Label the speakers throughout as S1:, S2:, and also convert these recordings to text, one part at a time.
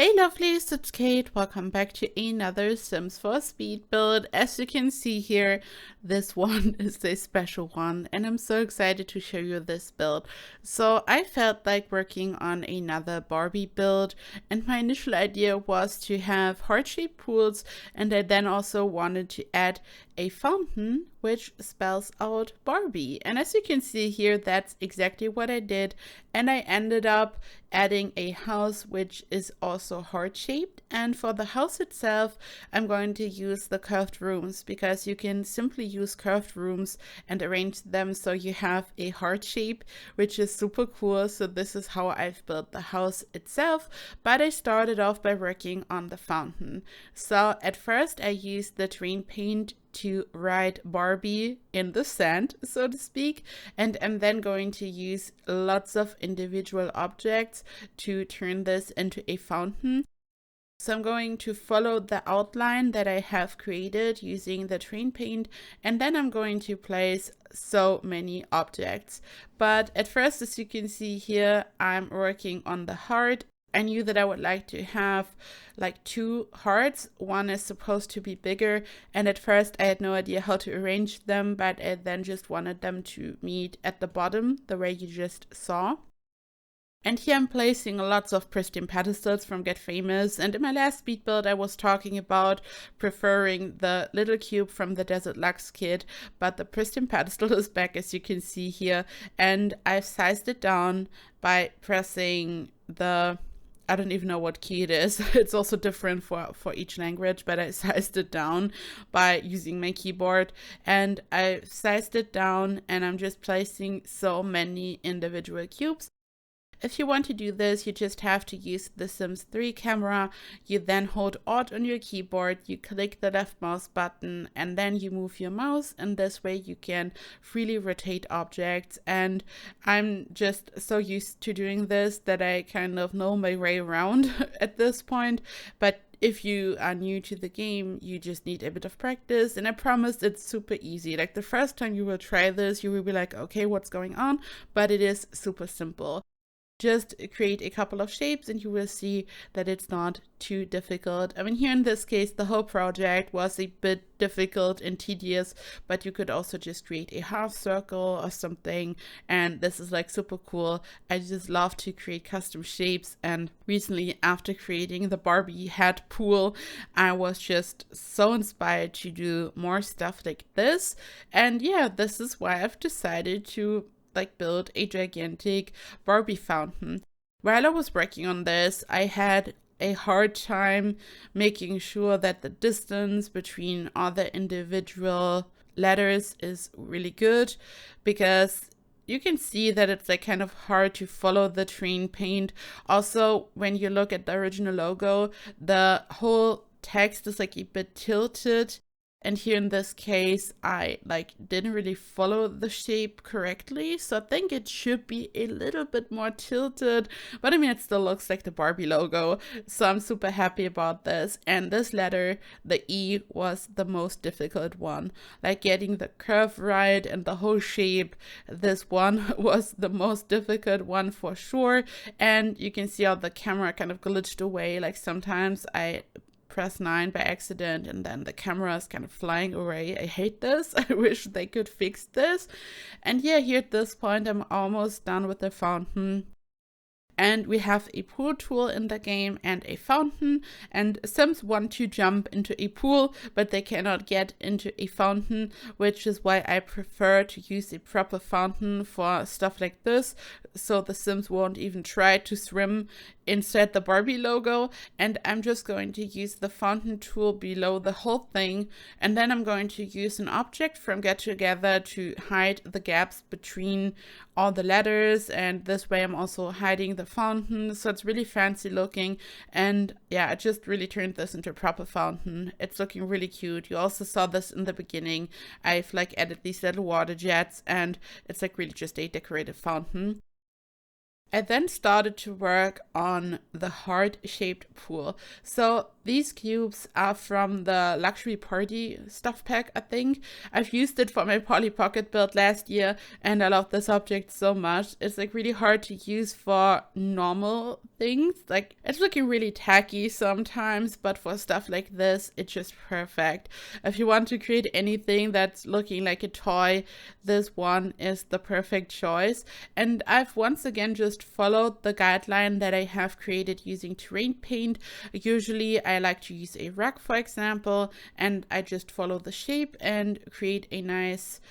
S1: Hey lovelies, it's Kate. Welcome back to another Sims 4 speed build. As you can see here, this one is a special one and I'm so excited to show you this build. So I felt like working on another Barbie build, and my initial idea was to have heart-shaped pools, and I then also wanted to add a fountain which spells out Barbie. And as you can see here, that's exactly what I did, and I ended up adding a house which is also heart-shaped. And for the house itself, I'm going to use the curved rooms, because you can simply use curved rooms and arrange them so you have a heart shape, which is super cool. So this is how I've built the house itself, but I started off by working on the fountain. So at first I used the terrain paint to write Barbie in the sand, so to speak, and I'm then going to use lots of individual objects to turn this into a fountain. So I'm going to follow the outline that I have created using the terrain paint, and then I'm going to place so many objects. But at first, as you can see here, I'm working on the heart. I knew that I would like to have like two hearts. One is supposed to be bigger, and at first I had no idea how to arrange them, but I then just wanted them to meet at the bottom, the way you just saw. And here I'm placing lots of pristine pedestals from Get Famous, and in my last speed build I was talking about preferring the little cube from the Desert Lux kit, but the pristine pedestal is back, as you can see here, and I've sized it down by pressing the, I don't even know what key it is. It's also different for each language, but I sized it down by using my keyboard, and I sized it down and I'm just placing so many individual cubes. If you want to do this, you just have to use the Sims 3 camera. You then hold Alt on your keyboard, you click the left mouse button, and then you move your mouse, and this way you can freely rotate objects. And I'm just so used to doing this that I kind of know my way around at this point. But if you are new to the game, you just need a bit of practice, and I promise it's super easy. Like the first time you will try this, you will be like, okay, what's going on? But it is super simple. Just create a couple of shapes and you will see that it's not too difficult. I mean, here in this case, the whole project was a bit difficult and tedious, but you could also just create a half circle or something. And this is like super cool. I just love to create custom shapes. And recently, after creating the Barbie head pool, I was just so inspired to do more stuff like this. And yeah, this is why I've decided to build a gigantic Barbie fountain. While I was working on this, I had a hard time making sure that the distance between all the individual letters is really good, because you can see that it's like kind of hard to follow the terrain paint. Also, when you look at the original logo, the whole text is like a bit tilted. And here in this case, I didn't really follow the shape correctly. So I think it should be a little bit more tilted, but I mean, it still looks like the Barbie logo. So I'm super happy about this. And this letter, the E, was the most difficult one. Like getting the curve right and the whole shape, this one was the most difficult one for sure. And you can see how the camera kind of glitched away. Like sometimes I press 9 by accident and then the camera is kind of flying away. I hate this. I wish they could fix this. And yeah, here at this point I'm almost done with the fountain. And we have a pool tool in the game and a fountain, and Sims want to jump into a pool, but they cannot get into a fountain, which is why I prefer to use a proper fountain for stuff like this, so the Sims won't even try to swim inside the Barbie logo. And I'm just going to use the fountain tool below the whole thing, and then I'm going to use an object from Get Together to hide the gaps between all the letters, and this way I'm also hiding the fountain, so it's really fancy looking. And yeah, I just really turned this into a proper fountain. It's looking really cute. You also saw this in the beginning. I've added these little water jets, and it's really just a decorative fountain. I then started to work on the heart-shaped pool. So These cubes are from the Luxury Party stuff pack, I think. I've used it for my Polly Pocket build last year, and I love this object so much. It's like really hard to use for normal things. Like, it's looking really tacky sometimes, but for stuff like this, it's just perfect. If you want to create anything that's looking like a toy, this one is the perfect choice. And I've once again just followed the guideline that I have created using terrain paint. Usually I like to use a rug, for example, and I just follow the shape and create a nice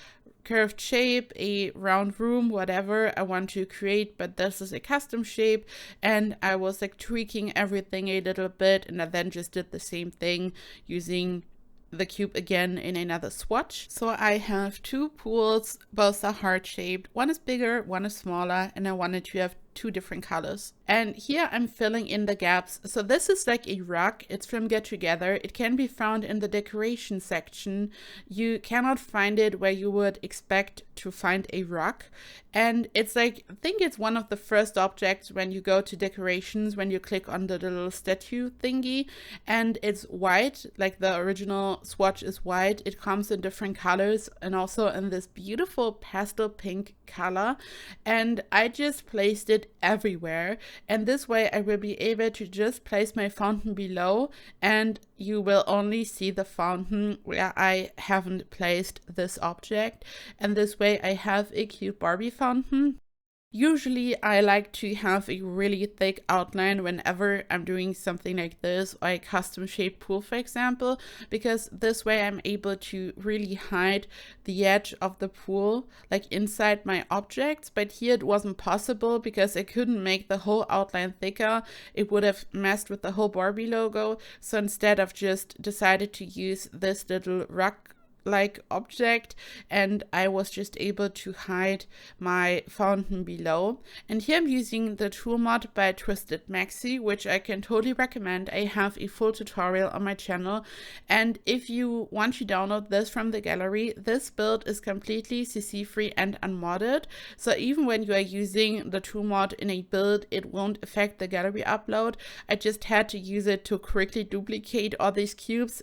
S1: curved shape, a round room, whatever I want to create, but this is a custom shape, and I was like tweaking everything a little bit, and I then just did the same thing using the cube again in another swatch. So I have two pools, both are heart shaped. One is bigger, one is smaller, and I wanted to have two different colors. And here I'm filling in the gaps. So this is like a rug. It's from Get Together. It can be found in the decoration section. You cannot find it where you would expect to find a rug. And it's like, I think it's one of the first objects when you go to decorations, when you click on the little statue thingy, and it's white, like the original swatch is white. It comes in different colors and also in this beautiful pastel pink color. And I just placed it everywhere, and this way I will be able to just place my fountain below, and you will only see the fountain where I haven't placed this object, and this way I have a cute Barbie fountain. Usually I like to have a really thick outline whenever I'm doing something like this, or a custom shaped pool, for example, because this way I'm able to really hide the edge of the pool, like inside my objects. But here it wasn't possible because I couldn't make the whole outline thicker. It would have messed with the whole Barbie logo. So instead I've just decided to use this little rug like object, and I was just able to hide my fountain below. And here I'm using the tool mod by Twisted Maxi, which I can totally recommend. I have a full tutorial on my channel, and if you want to download this from the gallery, this build is completely CC free and unmodded, so even when you are using the tool mod in a build, it won't affect the gallery upload. I just had to use it to quickly duplicate all these cubes.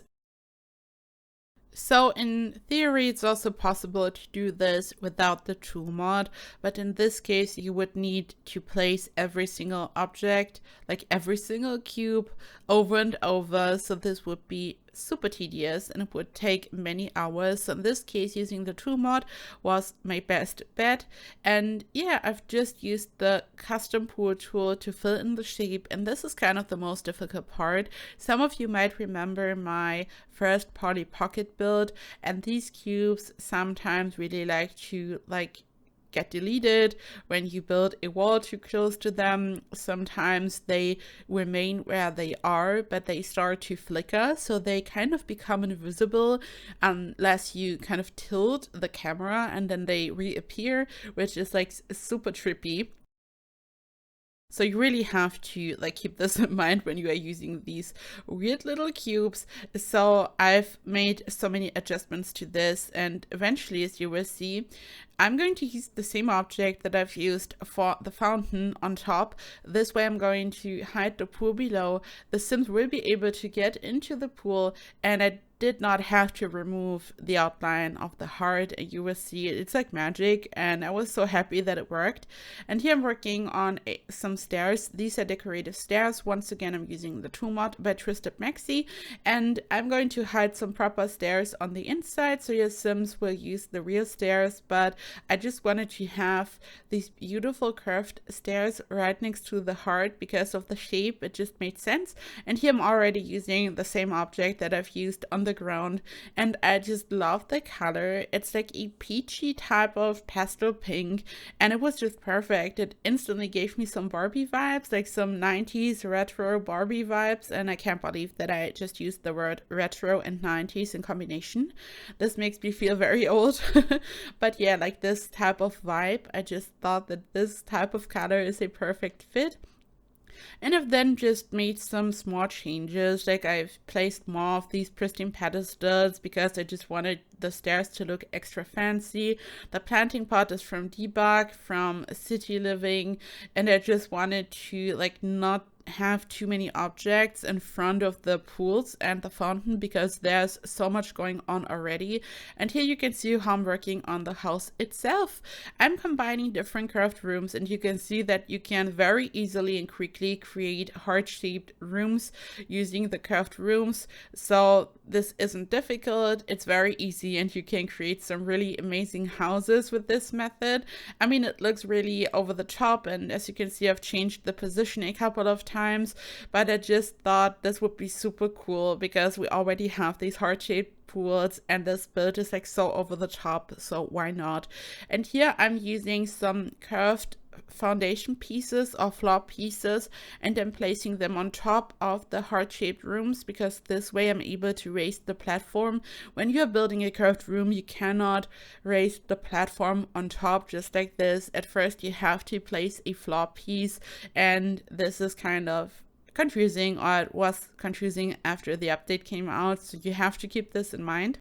S1: So in theory, it's also possible to do this without the tool mod, but in this case, you would need to place every single object, like every single cube, over and over. So this would be super tedious and it would take many hours. So in this case, using the tool mod was my best bet. And yeah, I've just used the custom pool tool to fill in the shape, and this is kind of the most difficult part. Some of you might remember my first Polly Pocket build, and these cubes sometimes really like to get deleted when you build a wall too close to them. Sometimes they remain where they are, but they start to flicker, so they kind of become invisible unless you kind of tilt the camera, and then they reappear, which is like super trippy. So you really have to keep this in mind when you are using these weird little cubes. So I've made so many adjustments to this, and eventually, as you will see, I'm going to use the same object that I've used for the fountain on top. This way I'm going to hide the pool below. The Sims will be able to get into the pool, and I did not have to remove the outline of the heart, and you will see it's like magic, and I was so happy that it worked. And here I'm working on some stairs. These are decorative stairs. Once again, I'm using the tool mod by Twisted Maxi, and I'm going to hide some proper stairs on the inside, so your Sims will use the real stairs, but I just wanted to have these beautiful curved stairs right next to the heart because of the shape. It just made sense. And here I'm already using the same object that I've used on the ground, and I just love the color. It's like a peachy type of pastel pink, and it was just perfect. It instantly gave me some Barbie vibes, like some 90s retro Barbie vibes, and I can't believe that I just used the word retro and 90s in combination. This makes me feel very old. But yeah, like this type of vibe, I just thought that this type of color is a perfect fit. And I've then just made some small changes, like I've placed more of these pristine pedestals because I just wanted the stairs to look extra fancy. The planting pot is from Debug, from City Living, and I just wanted to like not have too many objects in front of the pools and the fountain because there's so much going on already. And here you can see how I'm working on the house itself. I'm combining different curved rooms, and you can see that you can very easily and quickly create heart-shaped rooms using the curved rooms. So this isn't difficult, it's very easy, and you can create some really amazing houses with this method. I mean, it looks really over the top, and as you can see, I've changed the position a couple of times, but I just thought this would be super cool because we already have these heart-shaped pools and this build is like so over the top, so why not? And here I'm using some curved foundation pieces or floor pieces, and then placing them on top of the heart-shaped rooms, because this way I'm able to raise the platform. When you're building a curved room, you cannot raise the platform on top just like this. At first you have to place a floor piece, and this is kind of confusing, or it was confusing after the update came out, so you have to keep this in mind.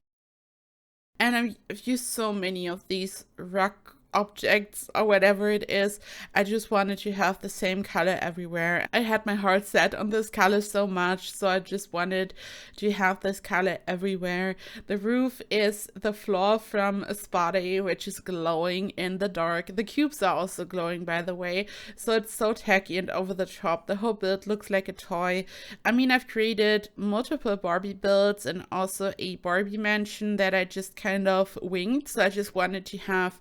S1: And I've used so many of these rock objects or whatever it is. I just wanted to have the same color everywhere. I had my heart set on this color so much, so I just wanted to have this color everywhere. The roof is the floor from a spotty, which is glowing in the dark. The cubes are also glowing, by the way, so it's so tacky and over the top. The whole build looks like a toy. I mean, I've created multiple Barbie builds and also a Barbie mansion that I just kind of winged, so I just wanted to have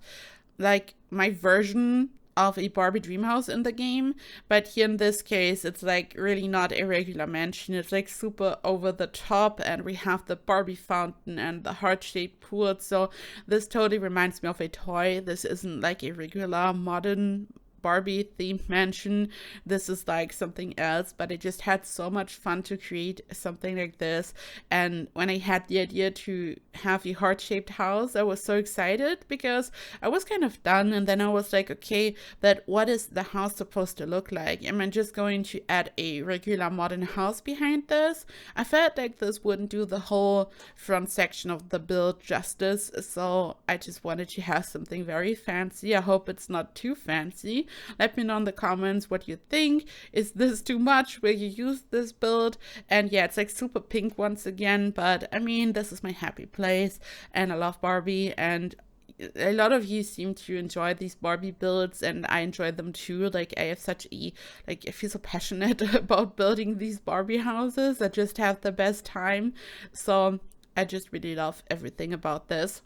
S1: like my version of a Barbie dream house in the game. But here in this case, it's like really not a regular mansion. It's like super over the top, and we have the Barbie fountain and the heart-shaped pool. So this totally reminds me of a toy. This isn't like a regular modern Barbie themed mansion. This is like something else, but I just had so much fun to create something like this. And when I had the idea to have a heart-shaped house, I was so excited because I was kind of done, and then I was like, okay, but what is the house supposed to look like? Am I just going to add a regular modern house behind this? I felt like this wouldn't do the whole front section of the build justice, so I just wanted to have something very fancy. I hope it's not too fancy. Let me know in the comments what you think. Is this too much? Will you use this build? And yeah, it's like super pink once again, but I mean, this is my happy place, and I love Barbie, and a lot of you seem to enjoy these Barbie builds, and I enjoy them too. Like, I have such a, like, I feel so passionate about building these Barbie houses. I just have the best time, so I just really love everything about this.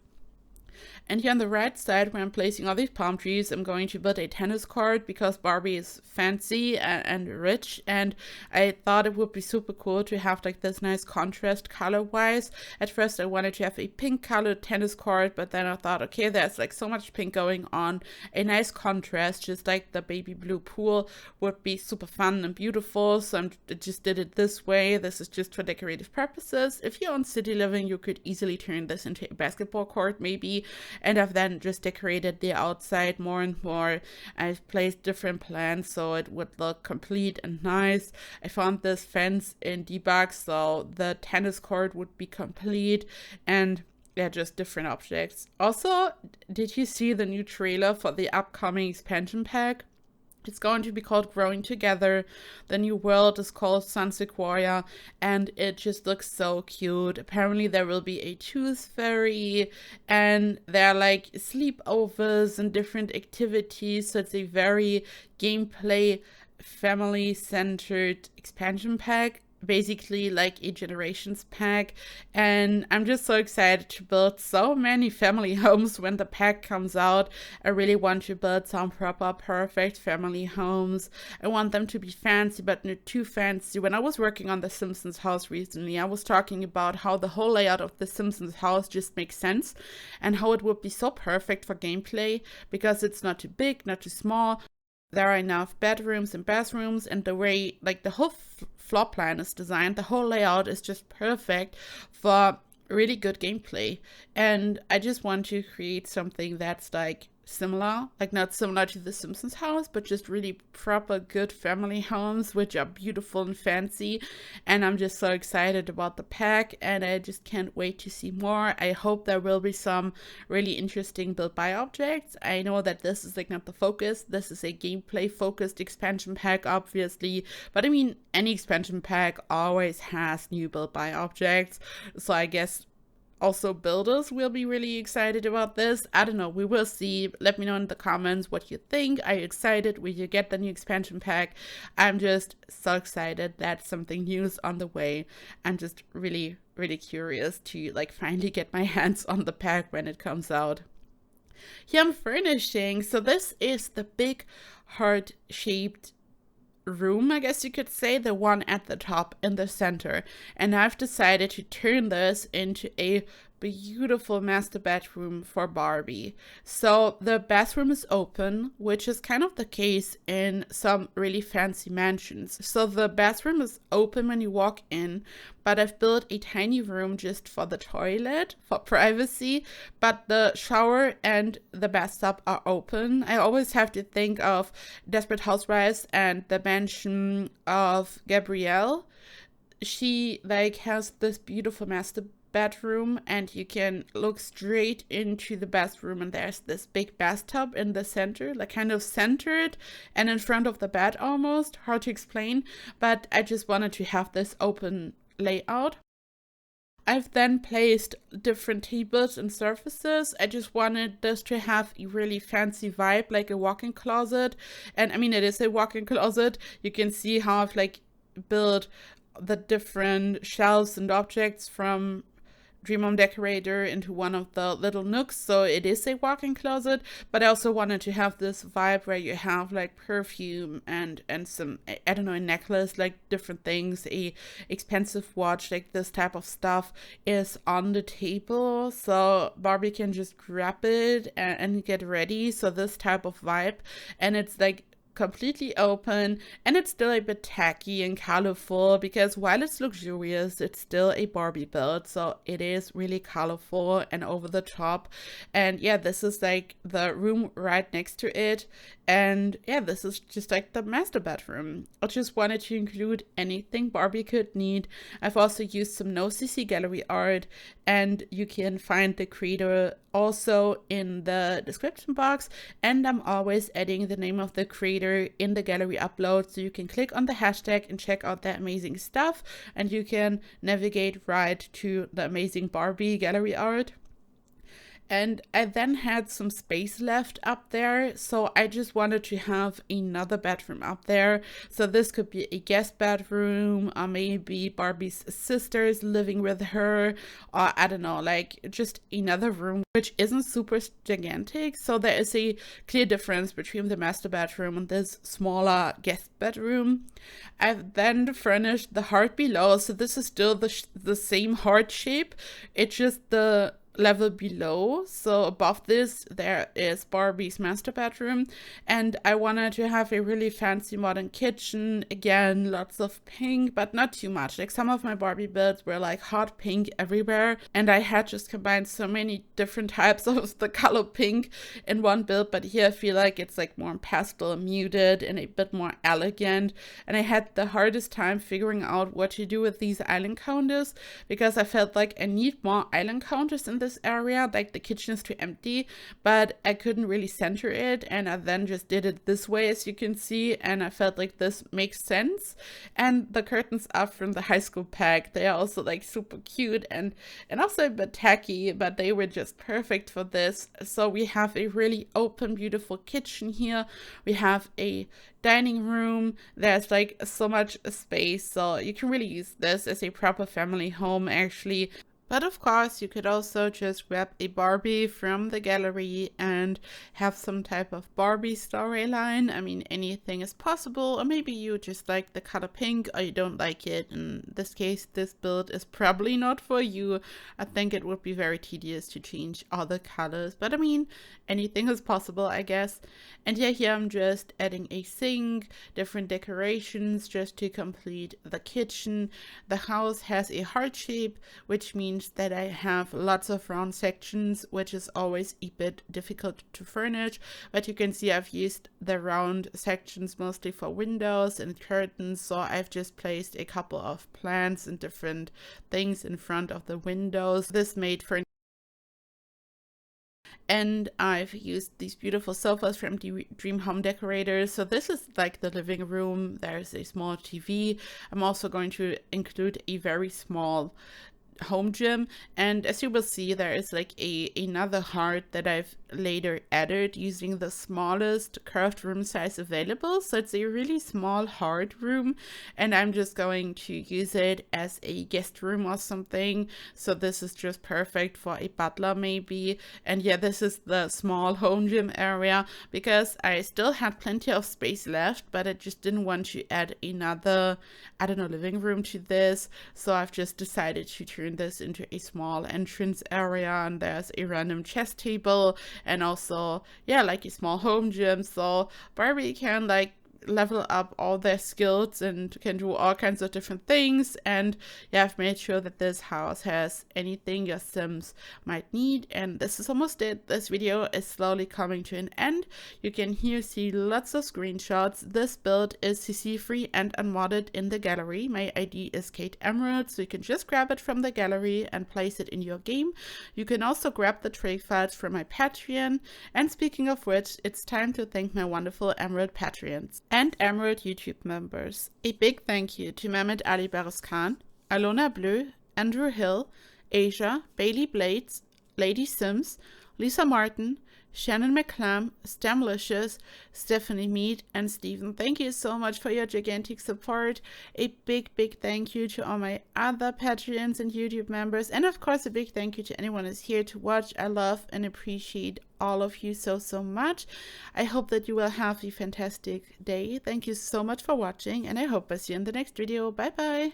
S1: And here on the right side, where I'm placing all these palm trees, I'm going to build a tennis court because Barbie is fancy and rich, and I thought it would be super cool to have like this nice contrast color wise. At first I wanted to have a pink colored tennis court, but then I thought, okay, there's like so much pink going on, a nice contrast just like the baby blue pool would be super fun and beautiful, so I just did it this way. This is just for decorative purposes. If you're on City Living, you could easily turn this into a basketball court maybe. And I've then just decorated the outside more and more. I've placed different plants so it would look complete and nice. I found this fence in Debug, so the tennis court would be complete, and yeah, just different objects. Also, did you see the new trailer for the upcoming expansion pack? It's going to be called Growing Together. The new world is called Sun Sequoia, and it just looks so cute. Apparently there will be a tooth fairy, and there are like sleepovers and different activities, so it's a very gameplay family-centered expansion pack. Basically like a generations pack, and I'm just so excited to build so many family homes when the pack comes out. I really want to build some proper perfect family homes. I want them to be fancy but not too fancy. When I was working on the Simpsons house recently, I was talking about how the whole layout of the Simpsons house just makes sense, and how it would be so perfect for gameplay because it's not too big, not too small. There are enough bedrooms and bathrooms, and the way like the whole floor plan is designed, the whole layout is just perfect for really good gameplay. And I just want to create something that's like similar, like not similar to the Simpsons house, but just really proper good family homes, which are beautiful and fancy. And I'm just so excited about the pack, and I just can't wait to see more. I hope there will be some really interesting build buy objects. I know that this is like not the focus. This is a gameplay focused expansion pack, obviously, but I mean, any expansion pack always has new build buy objects. So I guess also builders will be really excited about this. I don't know, we will see. Let me know in the comments what you think. Are you excited? Will you get the new expansion pack? I'm just so excited that something new is on the way. I'm just really curious to like finally get my hands on the pack when it comes out. Here I'm furnishing. So this is the big heart shaped room, I guess you could say, the one at the top in the center, and I've decided to turn this into a beautiful master bedroom for Barbie. So the bathroom is open, which is kind of the case in some really fancy mansions. So the bathroom is open when you walk in, but I've built a tiny room just for the toilet, for privacy, but the shower and the bathtub are open. I always have to think of Desperate Housewives and the mansion of Gabrielle. She like has this beautiful master bedroom, and you can look straight into the bathroom, and there's this big bathtub in the center, like kind of centered and in front of the bed almost. Hard to explain, but I just wanted to have this open layout. I've then placed different tables and surfaces. I just wanted this to have a really fancy vibe, like a walk-in closet. And I mean, it is a walk-in closet. You can see how I've like built the different shelves and objects from Dream Home Decorator into one of the little nooks, so it is a walk-in closet. But I also wanted to have this vibe where you have like perfume and some, I don't know, a necklace, like different things, a expensive watch, like this type of stuff is on the table, so Barbie can just grab it and get ready. So this type of vibe, and it's like completely open, and it's still a bit tacky and colorful, because while it's luxurious, it's still a Barbie build, so it is really colorful and over the top. And yeah, this is like the room right next to it, and yeah, this is just like the master bedroom. I just wanted to include anything Barbie could need. I've also used some no CC gallery art, and you can find the creator also in the description box, and I'm always adding the name of the creator in the gallery upload, so you can click on the hashtag and check out the amazing stuff, and you can navigate right to the amazing Barbie gallery art. And I then had some space left up there, so I just wanted to have another bedroom up there. So this could be a guest bedroom, or maybe Barbie's sisters living with her, or I don't know, like just another room which isn't super gigantic. So there is a clear difference between the master bedroom and this smaller guest bedroom. I've then furnished the heart below, so this is still the same heart shape. It's just the level below. So above this there is Barbie's master bedroom, and I wanted to have a really fancy modern kitchen. Again, lots of pink, but not too much. Like some of my Barbie builds were like hot pink everywhere, and I had just combined so many different types of the color pink in one build, but here I feel like it's like more pastel, muted, and a bit more elegant. And I had the hardest time figuring out what to do with these island counters, because I felt like I need more island counters in this area. Like the kitchen is too empty, but I couldn't really center it, and I then just did it this way, as you can see, and I felt like this makes sense. And the curtains are from the high school pack. They are also like super cute and also a bit tacky, but they were just perfect for this. So we have a really open, beautiful kitchen here. We have a dining room. There's like so much space, so you can really use this as a proper family home actually. But of course, you could also just grab a Barbie from the gallery and have some type of Barbie storyline. I mean, anything is possible. Or maybe you just like the color pink, or you don't like it. In this case, this build is probably not for you. I think it would be very tedious to change all the colors. But I mean, anything is possible, I guess. And yeah, here I'm just adding a sink, different decorations just to complete the kitchen. The house has a heart shape, which means means that I have lots of round sections, which is always a bit difficult to furnish. But you can see I've used the round sections mostly for windows and curtains, so I've just placed a couple of plants and different things in front of the windows. This made for and I've used these beautiful sofas from Dream Home Decorators. So this is like the living room. There's a small TV. I'm also going to include a very small home gym, and as you will see, there is like another heart that I've later added using the smallest curved room size available. So it's a really small heart room, and I'm just going to use it as a guest room or something. So this is just perfect for a butler maybe. And yeah, this is the small home gym area because I still had plenty of space left, but I just didn't want to add another, I don't know, living room to this. So I've just decided to turn this into a small entrance area, and there's a random chess table and also, yeah, like a small home gym, so Barbie can like level up all their skills and can do all kinds of different things. And yeah, I've made sure that this house has anything your Sims might need. And this is almost it. This video is slowly coming to an end. You can here see lots of screenshots. This build is CC free and unmodded in the gallery. My ID is KateEmerald, so you can just grab it from the gallery and place it in your game. You can also grab the trig files from my Patreon. And speaking of which, it's time to thank my wonderful Emerald Patreons and Emerald YouTube members. A big thank you to Mehmet Ali Khan, Alona Bleu, Andrew Hill, Asia, Bailey Blades, Lady Sims, Lisa Martin, Shannon McClam, Stemlicious, Stephanie Mead, and Stephen. Thank you so much for your gigantic support. A big thank you to all my other Patreons and YouTube members. And of course, a big thank you to anyone who's here to watch. I love and appreciate all of you so much. I hope that you will have a fantastic day. Thank you so much for watching, and I hope I see you in the next video. Bye bye.